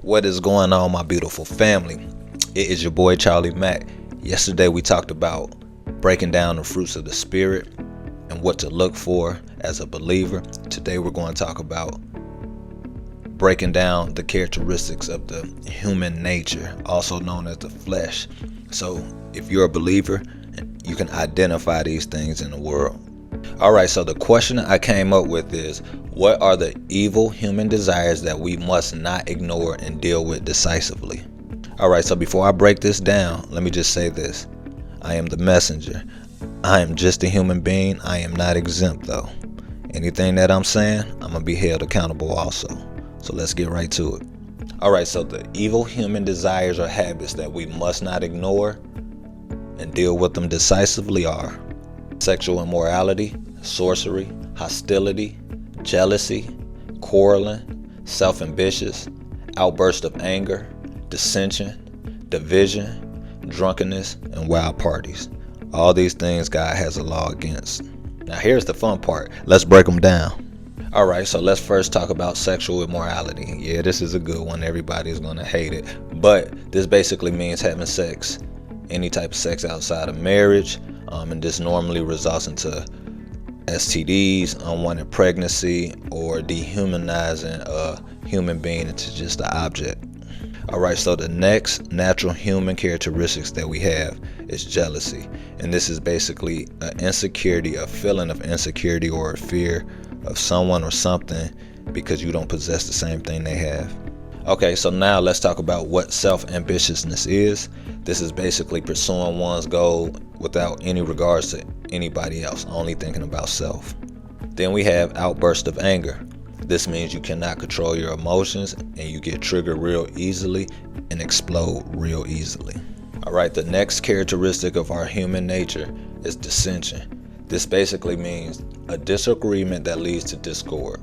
What is going on, my beautiful family? It is your boy Charlie Mack. Yesterday we talked about breaking down the fruits of the Spirit and what to look for as a believer. Today we're going to talk about breaking down the characteristics of the human nature, also known as the flesh. So if you're a believer, you can identify these things in the world. Alright, so the question I came up with is, what are the evil human desires that we must not ignore and deal with decisively? Alright, so before I break this down, let me just say this. I am the messenger. I am just a human being. I am not exempt though. Anything that I'm saying, I'm going to be held accountable also. So let's get right to it. Alright, so the evil human desires or habits that we must not ignore and deal with them decisively are sexual immorality, sorcery, hostility, jealousy, quarreling, self-ambitious, outburst of anger, dissension, division, drunkenness, and wild parties. All these things God has a law against. Now here's the fun part. Let's break them down. Alright, so let's first talk about sexual immorality. Yeah, this is a good one. Everybody's going to hate it. But this basically means having sex, any type of sex outside of marriage. And this normally results into STDs, unwanted pregnancy, or dehumanizing a human being into just an object. Alright, so the next natural human characteristics that we have is jealousy. And this is basically an insecurity, a feeling of insecurity or a fear of someone or something because you don't possess the same thing they have. Okay, so now let's talk about what self-ambitiousness is. This is basically pursuing one's goal without any regards to anybody else, only thinking about self. Then we have outburst of anger. This means you cannot control your emotions and you get triggered real easily and explode real easily. Alright, the next characteristic of our human nature is dissension. This basically means a disagreement that leads to discord.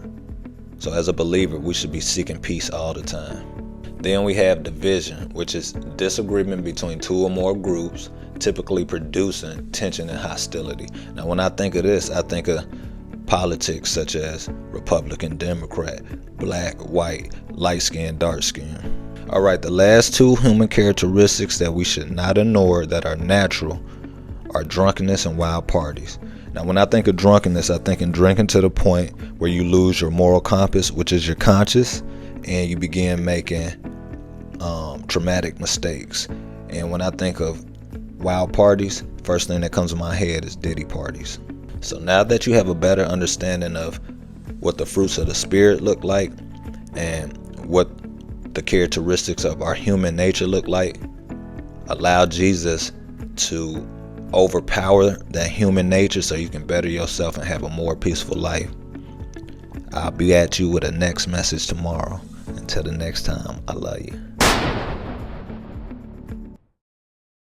So as a believer, we should be seeking peace all the time. Then we have division, which is disagreement between two or more groups, typically producing tension and hostility. Now, when I think of this, I think of politics such as Republican, Democrat, black, white, light skin, dark skin. All right, the last two human characteristics that we should not ignore that are natural are drunkenness and wild parties. Now, when I think of drunkenness, I think in drinking to the point where you lose your moral compass, which is your conscience, and you begin making traumatic mistakes. And when I think of wild parties, first thing that comes to my head is Diddy parties. So now that you have a better understanding of what the fruits of the Spirit look like and what the characteristics of our human nature look like, allow Jesus to overpower that human nature so you can better yourself and have a more peaceful life. I'll be at you with a next message tomorrow. Until the next time, I love you.